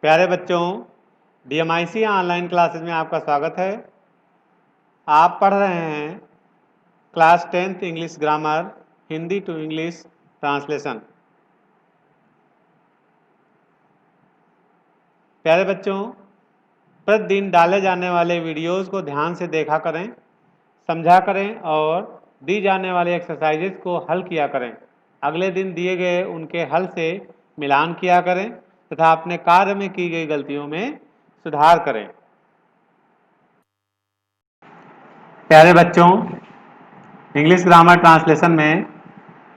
प्यारे बच्चों, DMIC online classes में आपका स्वागत है। आप पढ़ रहे हैं class 10th English grammar Hindi to English translation. प्यारे बच्चों, प्रतिदिन डाले जाने वाले वीडियोस को ध्यान से देखा करें, समझा करें और दी जाने वाली एक्सरसाइजेस को हल किया करें। अगले दिन दिए गए उनके हल से मिलान किया करें तथा अपने कार्य में की गई गलतियों में सुधार करें। प्यारे बच्चों, इंग्लिश ग्रामर ट्रांसलेशन में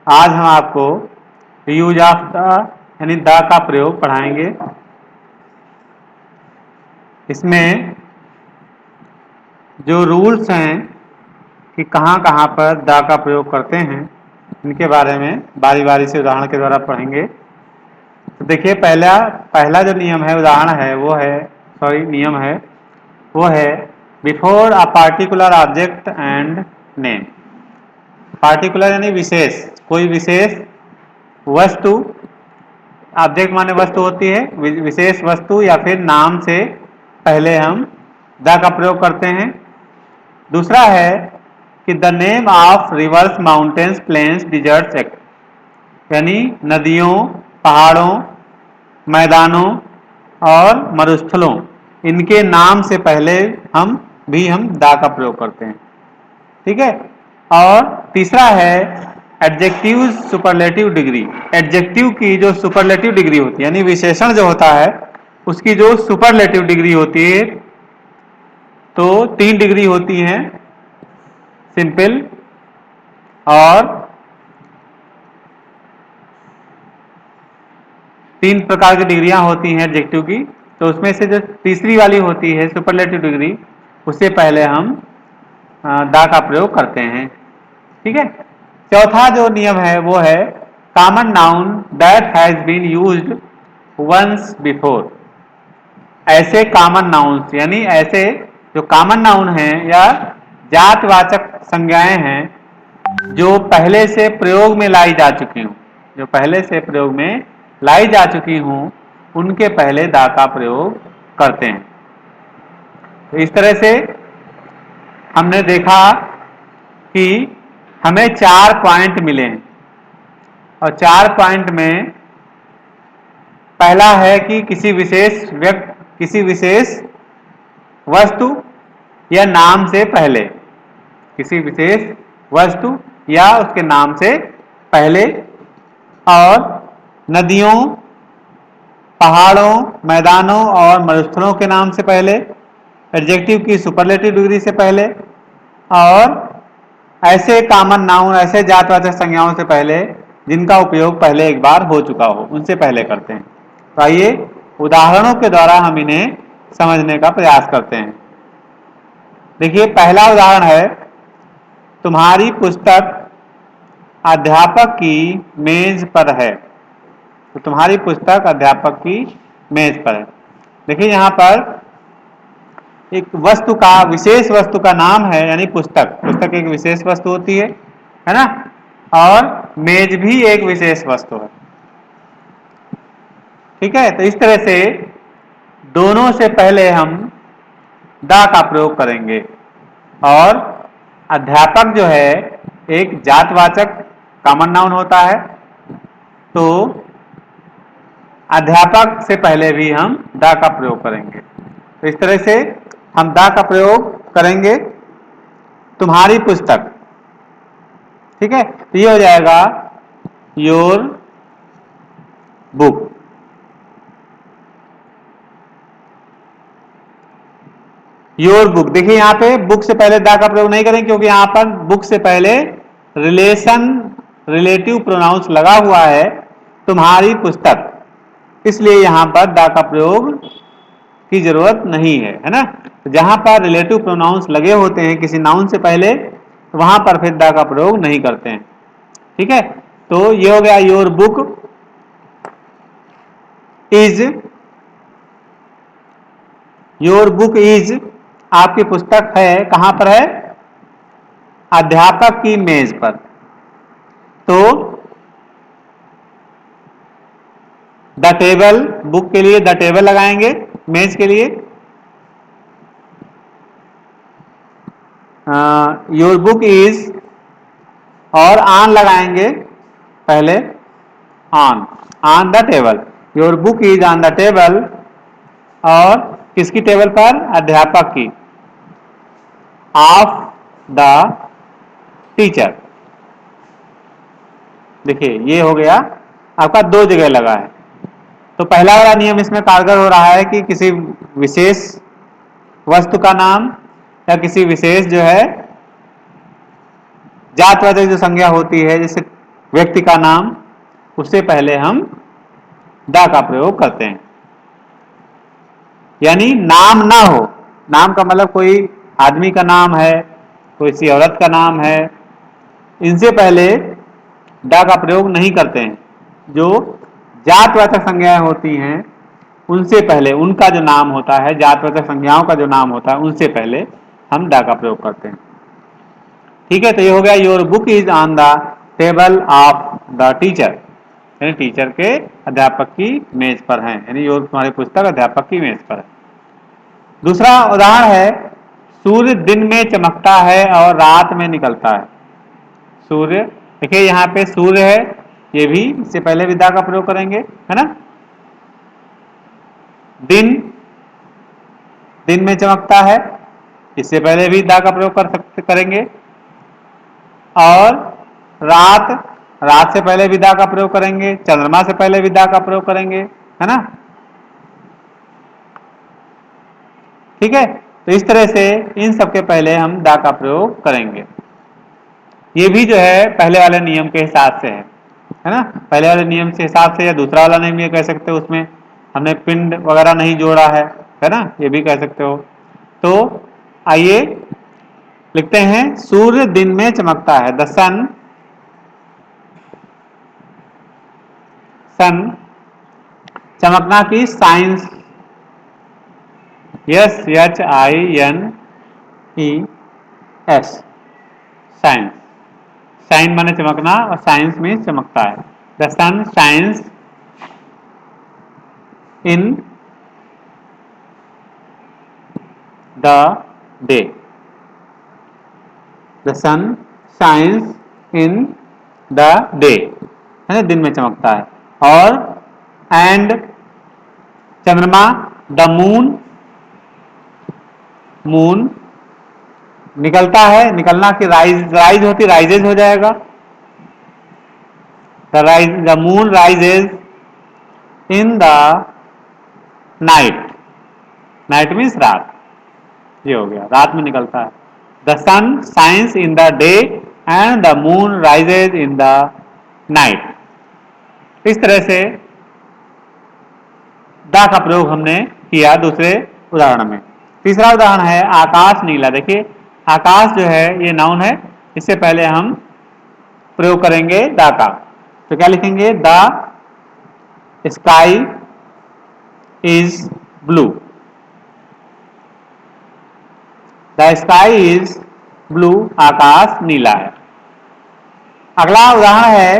आज हम आपको यूज ऑफ द यानी द का प्रयोग पढ़ाएंगे। इसमें जो रूल्स हैं कि कहाँ कहाँ पर द का प्रयोग करते हैं, इनके बारे में बारी बारी से उदाहरण के द्वारा पढ़ेंगे। तो देखिए, पहला जो नियम है, उदाहरण है, नियम है वो है before a particular object and name. Particular यानी विशेष, कोई विशेष वस्तु, ऑब्जेक्ट माने वस्तु होती है, विशेष वस्तु या फिर नाम से पहले हम द का प्रयोग करते हैं। दूसरा है कि the name of rivers, mountains, plains, deserts यानी नदियों, पहाड़ों, मैदानों और मरुस्थलों, इनके नाम से पहले हम द का प्रयोग करते हैं। ठीक है। और तीसरा है एडजेक्टिव सुपरलेटिव डिग्री। एडजेक्टिव की जो सुपरलेटिव डिग्री होती है, यानी विशेषण जो होता है, उसकी जो सुपरलेटिव डिग्री होती है, तो 3 डिग्री होती हैं, सिंपल और 3 प्रकार की डिग्रियां होती हैं एडजेक्टिव की। तो उसमें से जो तीसरी वाली होती है सुपरलेटिव डिग्री, उससे पहले हम द का प्रयोग करते हैं। ठीक है। चौथा जो नियम है वो है common noun that has been used once before. ऐसे कॉमन नाउन्स यानी ऐसे जो कॉमन नाउन हैं या जातवाचक संज्ञाएं हैं जो पहले से प्रयोग में लाई जा चुकी हूं, जो पहले से प्रयोग में लाई जा चुकी हूं, उनके पहले द का प्रयोग करते हैं। तो इस तरह से हमने देखा कि हमें 4 पॉइंट मिले हैं और 4 पॉइंट में पहला है कि किसी विशेष वस्तु या नाम से पहले, किसी विशेष वस्तु या उसके नाम से पहले, और नदियों, पहाड़ों, मैदानों और मरुस्थलों के नाम से पहले, एडजेक्टिव की सुपरलेटिव डिग्री से पहले, और ऐसे कॉमन नाउन, ऐसे जातवाचक संज्ञाओं से पहले जिनका उपयोग पहले एक बार हो चुका हो, उनसे पहले करते हैं। तो आइए उदाहरणों के द्वारा हम इन्हें समझने का प्रयास करते हैं। देखिए, पहला उदाहरण है, तुम्हारी पुस्तक अध्यापक की मेज पर है। तो तुम्हारी पुस्तक अध्यापक की मेज पर है। देखिए, यहां पर एक वस्तु का, विशेष वस्तु का नाम है, यानी पुस्तक एक विशेष वस्तु होती है ना, और मेज भी एक विशेष वस्तु है। ठीक है। तो इस तरह से दोनों से पहले हम द का प्रयोग करेंगे। और अध्यापक जो है एक जातवाचक कॉमन नाउन होता है, तो अध्यापक से पहले भी हम द का प्रयोग करेंगे। तो इस तरह से हम द का प्रयोग करेंगे तुम्हारी पुस्तक। ठीक है। तो ये हो जाएगा योर बुक। Your book. देखिए, यहां पे बुक से पहले द का प्रयोग नहीं करें, क्योंकि यहां पर बुक से पहले रिलेटिव प्रोनाउंस लगा हुआ है, तुम्हारी पुस्तक, इसलिए यहां पर द का प्रयोग की जरूरत नहीं है ना। तो जहां पर रिलेटिव प्रोनाउंस लगे होते हैं किसी नाउन से पहले, तो वहां पर फिर द का प्रयोग नहीं करते हैं। ठीक है। तो ये हो गया your book is. Your book is, आपकी पुस्तक है, कहां पर है? अध्यापक की मेज पर। तो द टेबल, बुक के लिए द टेबल लगाएंगे, मेज के लिए योर बुक इज, और ऑन लगाएंगे पहले, on the table, your book is on the table, और किसकी टेबल पर? अध्यापक की, ऑफ द टीचर। देखिए ये हो गया आपका, दो जगह लगा है। तो पहला वाला नियम इसमें कारगर हो रहा है कि किसी विशेष वस्तु का नाम या किसी विशेष जो है जातवाचक जो संज्ञा होती है, जैसे व्यक्ति का नाम, उससे पहले हम द का प्रयोग करते हैं। यानी नाम ना हो, नाम का मतलब कोई आदमी का नाम है, कोई सी औरत का नाम है, इनसे पहले द का प्रयोग नहीं करते हैं। जो जातवाचक संज्ञाएं होती हैं उनसे पहले, उनका जो नाम होता है, जातवाचक संज्ञाओं का जो नाम होता है, उनसे पहले हम द का प्रयोग करते हैं। ठीक है, तो ये हो गया your book is on the table of the teacher, यानी टीचर के, अध्यापक की मेज पर है, यानी योर तुम्हारी पुस्तक अध्यापक की मेज पर है। दूसरा उदाहरण है, सूर्य दिन में चमकता है और रात में निकलता है। सूर्य, देखिए यहाँ पे सूर्य है, ये भी इससे पहले विदा का प्रयोग करेंगे, है ना। दिन, दिन में चमकता है, इससे पहले भी दा का प्रयोग करेंगे। और रात, रात से पहले विदा का प्रयोग करेंगे, चंद्रमा से पहले विदा का प्रयोग करेंगे, है ना। ठीक है, तो इस तरह से इन सबके पहले हम दा का प्रयोग करेंगे। ये भी जो है पहले वाले नियम के हिसाब से है ना। पहले वाले नियम के हिसाब से, या दूसरा वाला नियम ये कह सकते हो, उसमें हमने पिंड वगैरह नहीं जोड़ा है ना, ये भी कह सकते हो। तो आइए लिखते हैं, सूर्य दिन में चमकता है, द सन, सन, चमकना की shines, yes, H I N E S, shines, shine माने चमकना, और साइंस में चमकता है। The sun shines in the day, the sun shines in the day, है ना, दिन में चमकता है। और एंड चंद्रमा, द मून, मून निकलता है, निकलना की राइज, राइज होती, राइजेज हो जाएगा, the moon rises in the night, night means रात, ये हो गया, रात में निकलता है। The sun shines in the day and the moon rises in the night. इस तरह से द का प्रयोग हमने किया दूसरे उदाहरण में। तीसरा उदाहरण है आकाश नीला। देखिए आकाश जो है ये नाउन है, इससे पहले हम प्रयोग करेंगे द का, तो क्या लिखेंगे? The sky is blue, the sky is blue, आकाश नीला है। अगला उदाहरण है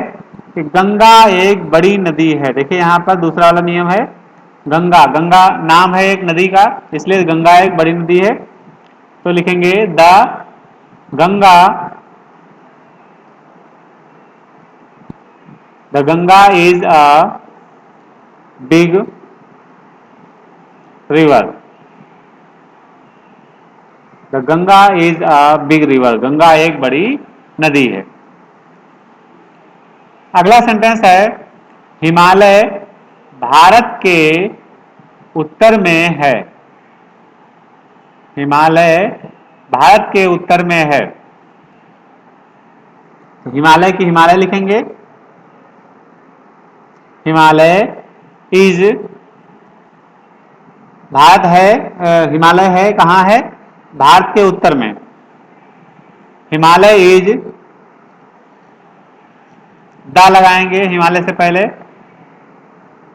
कि गंगा एक बड़ी नदी है। देखिए यहां पर दूसरा वाला नियम है, गंगा, गंगा नाम है एक नदी का, इसलिए गंगा एक बड़ी नदी है। तो लिखेंगे the Ganga, the Ganga is a big river, the Ganga is a big river, Ganga एक बड़ी नदी है। अगला सेंटेंस है, हिमालय भारत के उत्तर में है, हिमालय भारत के उत्तर में है। तो हिमालय की हिमालय लिखेंगे, हिमालय इज, भारत है, हिमालय है कहाँ है? भारत के उत्तर में। हिमालय इज, द लगाएंगे हिमालय से पहले,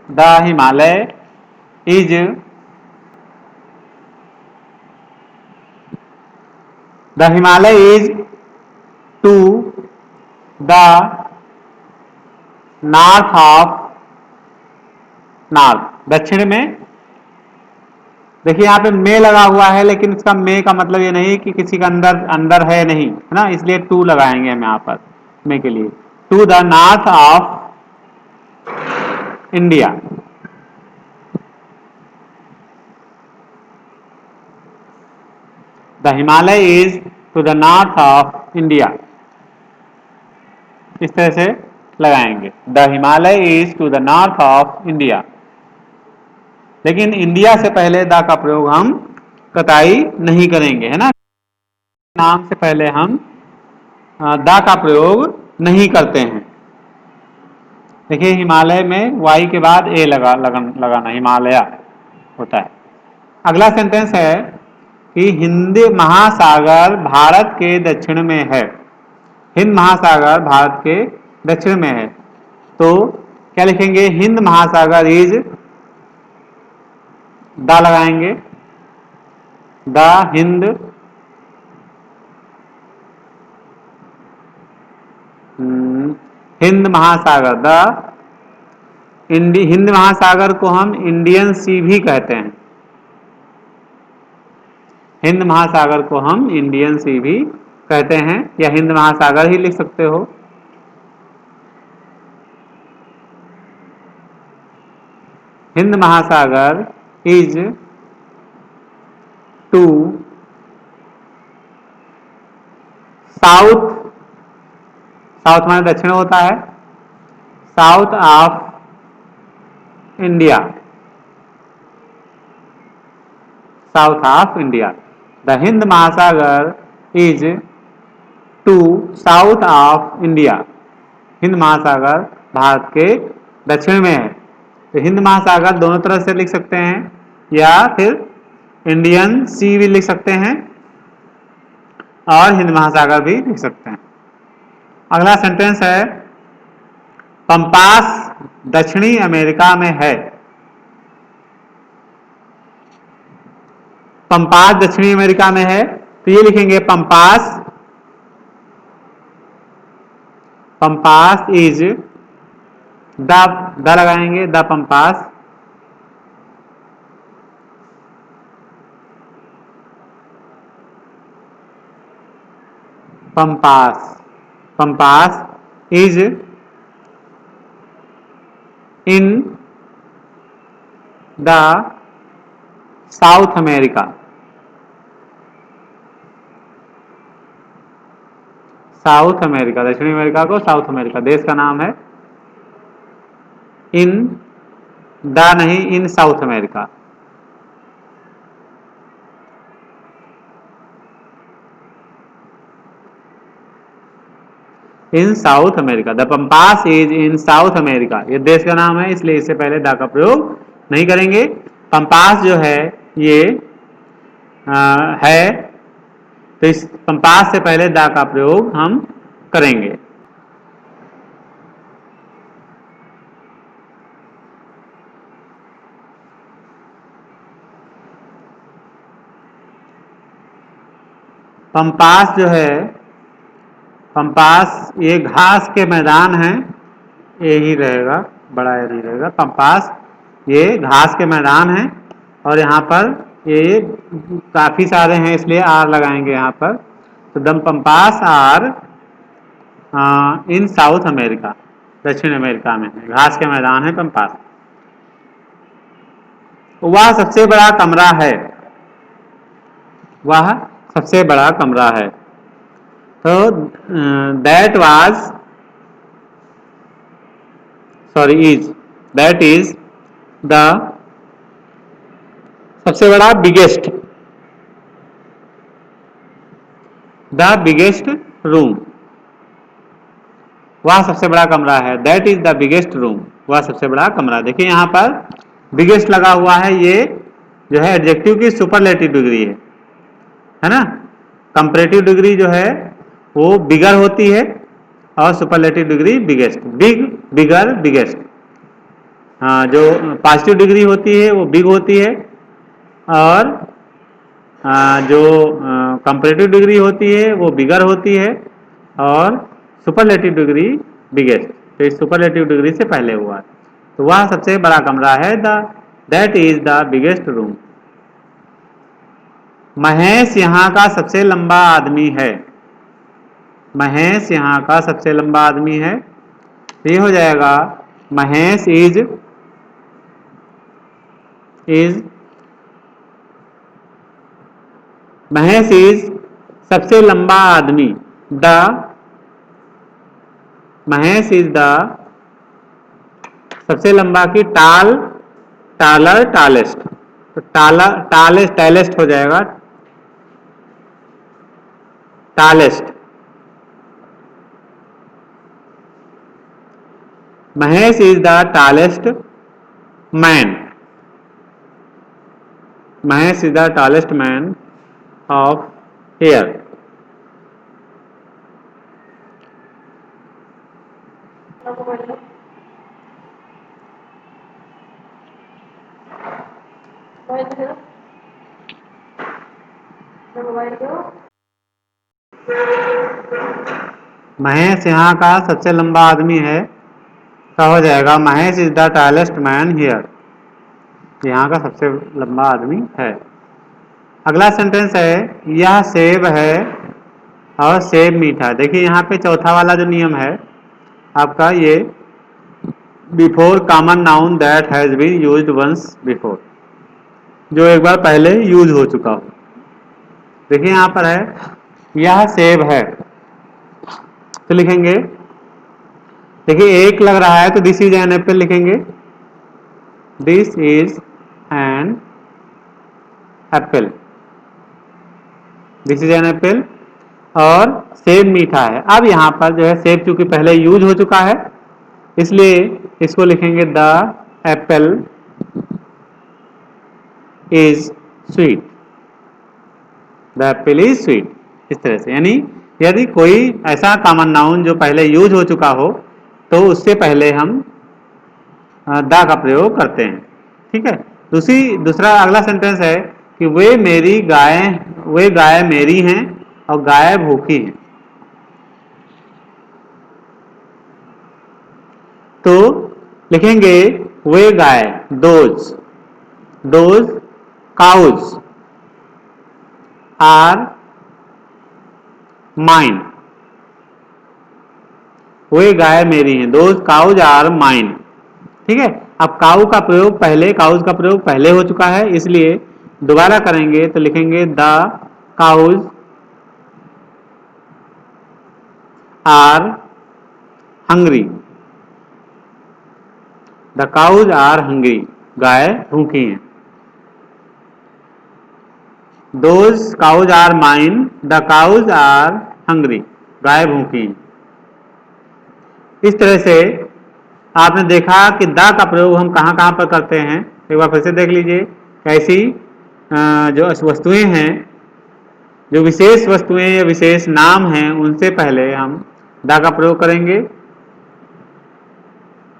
the Himalaya is, the Himalaya is to the north of north, दक्षिण में। देखिए यहाँ पे में लगा हुआ है, लेकिन इसका में का मतलब ये नहीं कि किसी का अंदर अंदर है नहीं, है ना, इसलिए टू लगाएंगे हम यहाँ पर में के लिए। To the north of India. The Himalaya is to the north of India. इस तरह से लगाएंगे, the Himalaya is to the north of India. लेकिन इंडिया से पहले द का प्रयोग हम कतई नहीं करेंगे, है ना, नाम से पहले हम द का प्रयोग नहीं करते हैं। देखिए हिमालय में वाई के बाद ए लगाना हिमालय होता है। अगला सेंटेंस है कि हिंद महासागर भारत के दक्षिण में है। हिंद महासागर भारत के दक्षिण में है, तो क्या लिखेंगे, हिंद महासागर इज, द लगाएंगे, द हिंद हिंद महासागर, द हिंद महासागर को हम इंडियन सी भी कहते हैं। हिंद महासागर को हम इंडियन सी भी कहते हैं, या हिंद महासागर ही लिख सकते हो। Hind Mahasagar is to south, south माने दक्षिण होता है, south of India, south of India. The Hind Mahasagar is to south of India. Hind Mahasagar Bharat के दक्षिण में है। तो हिंद महासागर दोनों तरह से लिख सकते हैं, या फिर इंडियन सी भी लिख सकते हैं और हिंद महासागर भी लिख सकते हैं। अगला सेंटेंस है, पंपास दक्षिणी अमेरिका में है। पंपास दक्षिणी अमेरिका में है, तो ये लिखेंगे पंपास, पंपास इज, द लगाएंगे, the Pampas Pampas Pampas is in the South America. South America, दक्षिणी अमेरिका को साउथ अमेरिका देश का नाम है। इन द नहीं, in South America. In South America, the Pampas is in South America, ये देश का नाम है, इसलिए इससे पहले द का प्रयोग नहीं करेंगे। पंपास जो है ये है, तो इस पंपास से पहले द का प्रयोग हम करेंगे। पंपास जो है, पंपास ये घास के मैदान हैं, ये ही रहेगा, बड़ा ये नहीं रहेगा। पंपास ये घास के मैदान हैं, और यहाँ पर ये काफी सारे हैं, इसलिए आर लगाएंगे यहाँ पर। तो the pampas are in South America, दक्षिण अमेरिका में है, घास के मैदान है पंपास। वह सबसे बड़ा कमरा है, वह सबसे बड़ा कमरा है। तो that was, sorry is, that is the सबसे बड़ा, बिगेस्ट, द बिगेस्ट रूम, वह सबसे बड़ा कमरा है। That is the biggest room, वह सबसे बड़ा कमरा। देखिए यहाँ पर बिगेस्ट लगा हुआ है, ये जो है एडजेक्टिव की सुपरलेटिव डिग्री है ना। कंपैरेटिव डिग्री जो है वो बिगर होती है, और सुपरलेटिव डिग्री बिगेस्ट, बिग, बिगर, बिगेस्ट। हाँ, जो पॉजिटिव डिग्री होती है वो बिग होती है, और जो कंपैरेटिव डिग्री होती है वो बिगर होती है, और सुपरलेटिव डिग्री बिगेस्ट। तो इस सुपरलेटिव डिग्री से पहले हुआ है। तो वह सबसे बड़ा कमरा है, that is the biggest room. Mahesh यहाँ का सबसे लंबा आदमी है। महेश यहाँ का सबसे लंबा आदमी है, तो ये हो जाएगा महेश इज महेश इज सबसे लंबा आदमी। द महेश इज द सबसे लंबा की टालर टालेस्ट, तो टालेस्ट टैलेस्ट हो जाएगा tallest. Mahesh is the tallest man. Mahesh is the tallest man of here. Mahesh यहाँ का सबसे लंबा आदमी है, तो हो जाएगा Mahesh is the tallest man here. यहाँ का सबसे लंबा आदमी है। अगला सेंटेंस है, यह सेब है और सेब मीठा। देखिए यहाँ पे चौथा वाला जो नियम है आपका, ये before common noun that has been used once before, जो एक बार पहले यूज हो चुका हो। देखिए यहाँ पर है, यह सेब है, तो लिखेंगे, देखिए एक लग रहा है तो दिस इज एन एप्पल लिखेंगे, this is an apple, this is an apple. और सेब मीठा है। अब यहाँ पर जो है सेब चूंकि पहले यूज हो चुका है, इसलिए इसको लिखेंगे the Apple is sweet, the Apple is sweet. इस तरह से, यानी यदि कोई ऐसा कॉमन नाउन जो पहले यूज हो चुका हो, तो उससे पहले हम द का प्रयोग करते हैं। ठीक है। दूसरा अगला सेंटेंस है कि वे गाय मेरी हैं और गाय भूखी है। तो लिखेंगे वे गाय, दोज काउज आर माइन। वे गाय मेरी हैं, दोज काउज आर माइन। ठीक है। अब काउज का प्रयोग पहले हो चुका है, इसलिए दोबारा करेंगे तो लिखेंगे the cows are hungry, the cows are hungry, गाय भूखी हैं। Those cows are mine, the cows are hungry, गाय भूखी हैं। इस तरह से आपने देखा कि द का प्रयोग हम कहाँ कहाँ पर करते हैं। एक बार फिर से देख लीजिए, ऐसी जो वस्तुएं हैं, जो विशेष वस्तुएं या विशेष नाम हैं, उनसे पहले हम द का प्रयोग करेंगे।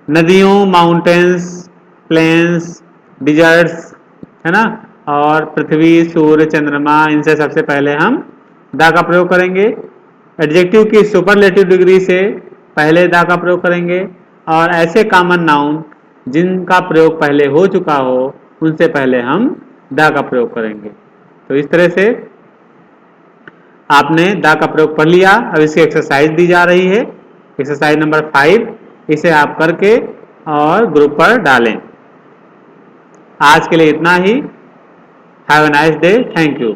नदियों, माउंटेन्स, प्लेन्स, डिजर्ट्स, है ना, और पृथ्वी, सूर्य, चंद्रमा, इनसे सबसे पहले हम द का प्रयोग करेंगे। एडजेक्टिव की सुपरलेटिव डिग्री से पहले द का प्रयोग करेंगे, और ऐसे कॉमन नाउन जिनका प्रयोग पहले हो चुका हो, उनसे पहले हम द का प्रयोग करेंगे। तो इस तरह से आपने द का प्रयोग पढ़ लिया। अब इसकी एक्सरसाइज दी जा रही है, एक्सरसाइज नंबर 5। इसे आप करके और ग्रुप पर डालें। आज के लिए इतना ही। Have a nice day. Thank you.